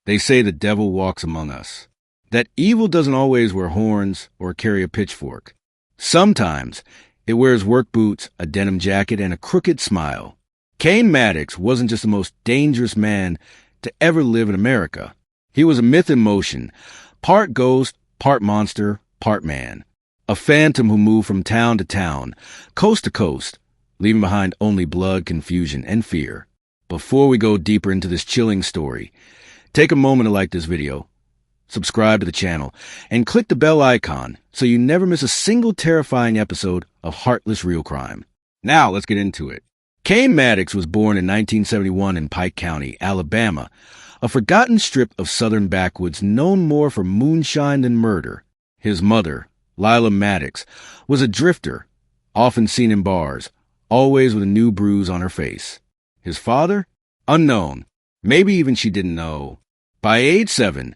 They say the devil walks among us, that evil doesn't always wear horns or carry a pitchfork. Sometimes it wears work boots, a denim jacket, and a crooked smile. Cain Maddox wasn't just the most dangerous man to ever live in America. He was a myth in motion, part ghost, part monster, part man. A phantom who moved from town to town, coast to coast, leaving behind only blood, confusion, and fear. Before we go deeper into this chilling story, take a moment to like this video, subscribe to the channel, and click the bell icon so you never miss a single terrifying episode of Heartless Real Crime. Now let's get into it. Cain Maddox was born in 1971 in Pike County, Alabama, a forgotten strip of southern backwoods known more for moonshine than murder. His mother, Lila Maddox, was a drifter, often seen in bars, always with a new bruise on her face. His father? Unknown. Maybe even she didn't know. By age 7,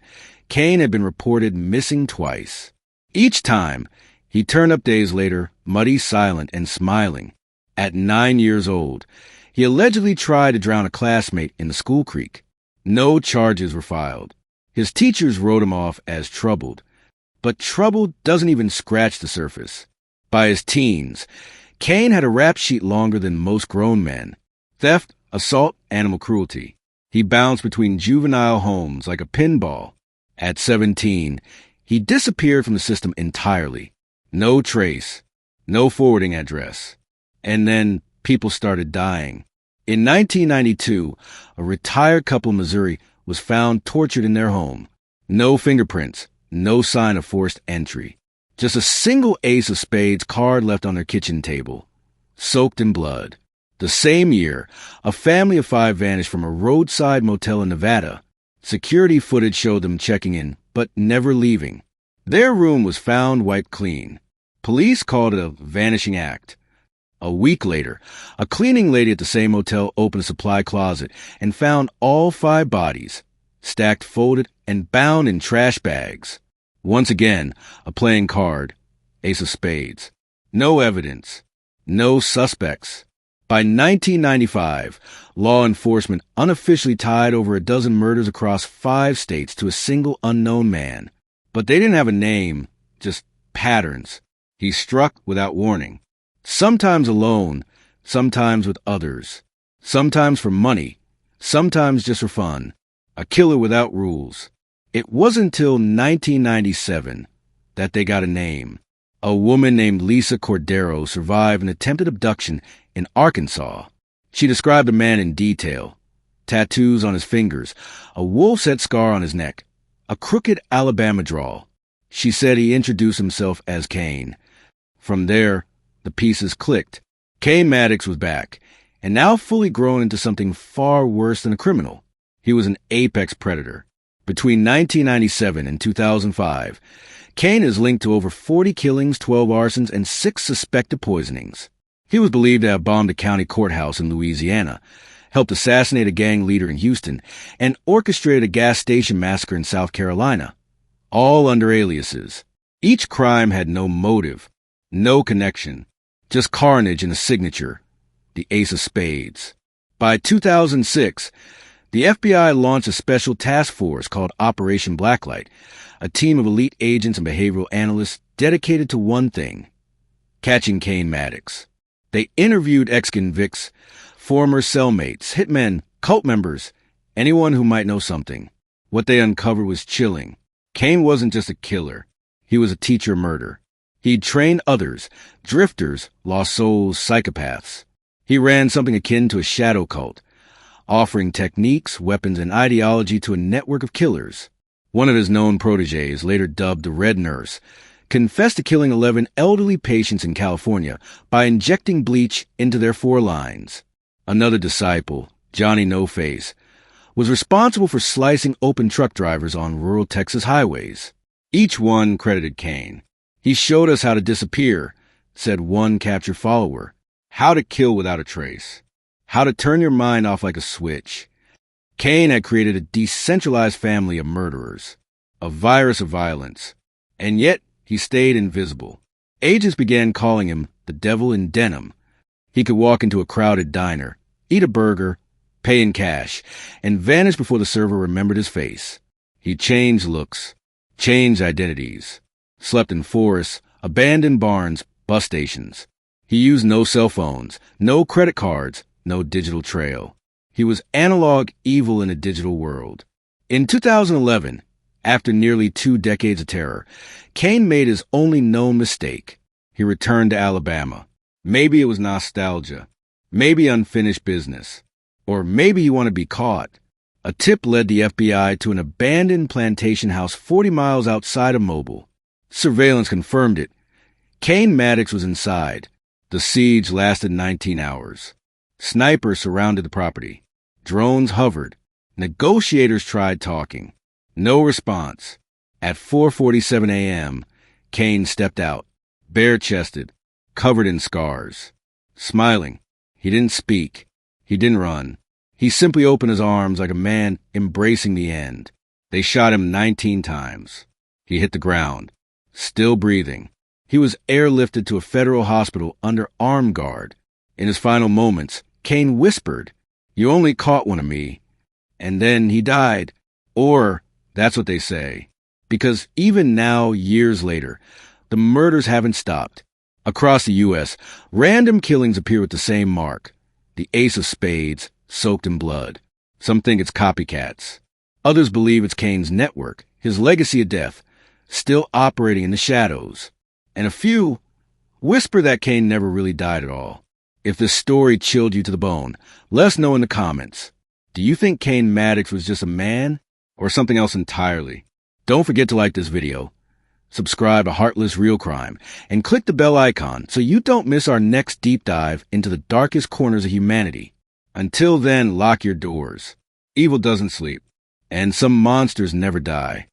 Cain had been reported missing twice. Each time, he turned up days later, muddy, silent, and smiling. At 9 years old, he allegedly tried to drown a classmate in the school creek. No charges were filed. His teachers wrote him off as troubled. But trouble doesn't even scratch the surface. By his teens, Cain had a rap sheet longer than most grown men. Theft, assault, animal cruelty. He bounced between juvenile homes like a pinball. At 17, he disappeared from the system entirely. No trace, no forwarding address. And then people started dying. In 1992, a retired couple in Missouri was found tortured in their home. No fingerprints, no sign of forced entry. Just a single ace of spades card left on their kitchen table, soaked in blood. The same year, a family of 5 vanished from a roadside motel in Nevada. Security footage showed them checking in, but never leaving. Their room was found wiped clean. Police called it a vanishing act. A week later, a cleaning lady at the same motel opened a supply closet and found all 5 bodies, stacked, folded, and bound in trash bags. Once again, a playing card, ace of spades. No evidence, no suspects. By 1995, law enforcement unofficially tied over a dozen murders across 5 states to a single unknown man. But they didn't have a name, just patterns. He struck without warning. Sometimes alone, sometimes with others. Sometimes for money, sometimes just for fun. A killer without rules. It wasn't until 1997 that they got a name. A woman named Lisa Cordero survived an attempted abduction in Arkansas. She described the man in detail. Tattoos on his fingers, a wolf's head scar on his neck, a crooked Alabama drawl. She said he introduced himself as Cain. From there, the pieces clicked. Cain Maddox was back, and now fully grown into something far worse than a criminal. He was an apex predator. Between 1997 and 2005, Cain is linked to over 40 killings, 12 arsons, and 6 suspected poisonings. He was believed to have bombed a county courthouse in Louisiana, helped assassinate a gang leader in Houston, and orchestrated a gas station massacre in South Carolina, all under aliases. Each crime had no motive, no connection, just carnage and a signature, the ace of spades. By 2006, the FBI launched a special task force called Operation Blacklight, a team of elite agents and behavioral analysts dedicated to one thing: catching Cain Maddox. They interviewed ex-convicts, former cellmates, hitmen, cult members, anyone who might know something. What they uncovered was chilling. Cain wasn't just a killer. He was a teacher of murder. He'd trained others, drifters, lost souls, psychopaths. He ran something akin to a shadow cult, offering techniques, weapons, and ideology to a network of killers. One of his known protégés, later dubbed the Red Nurse, confessed to killing 11 elderly patients in California by injecting bleach into their forelines. Another disciple, Johnny No Face, was responsible for slicing open truck drivers on rural Texas highways. Each one credited Cain. "He showed us how to disappear," said one captured follower. "How to kill without a trace. How to turn your mind off like a switch." Cain had created a decentralized family of murderers, a virus of violence, and yet he stayed invisible. Agents began calling him the devil in denim. He could walk into a crowded diner, eat a burger, pay in cash, and vanished before the server remembered his face. He changed looks, changed identities, slept in forests, abandoned barns, bus stations. He used no cell phones, no credit cards, no digital trail. He was analog evil in a digital world. In 2011, after nearly 2 decades of terror, Cain made his only known mistake. He returned to Alabama. Maybe it was nostalgia, maybe unfinished business, or maybe he wanted to be caught. A tip led the FBI to an abandoned plantation house 40 miles outside of Mobile. Surveillance confirmed it. Cain Maddox was inside. The siege lasted 19 hours. Snipers surrounded the property. Drones hovered. Negotiators tried talking. No response. At 4:47 a.m., Cain stepped out, bare-chested, covered in scars. Smiling. He didn't speak. He didn't run. He simply opened his arms like a man embracing the end. They shot him 19 times. He hit the ground, still breathing. He was airlifted to a federal hospital under armed guard. In his final moments, Cain whispered, "You only caught one of me." And then he died. Or, that's what they say. Because even now, years later, the murders haven't stopped. Across the U.S., random killings appear with the same mark. The ace of spades, soaked in blood. Some think it's copycats. Others believe it's Cain's network, his legacy of death, still operating in the shadows. And a few whisper that Cain never really died at all. If this story chilled you to the bone, let us know in the comments. Do you think Cain Maddox was just a man or something else entirely? Don't forget to like this video, subscribe to Heartless Real Crime, and click the bell icon so you don't miss our next deep dive into the darkest corners of humanity. Until then, lock your doors. Evil doesn't sleep, and some monsters never die.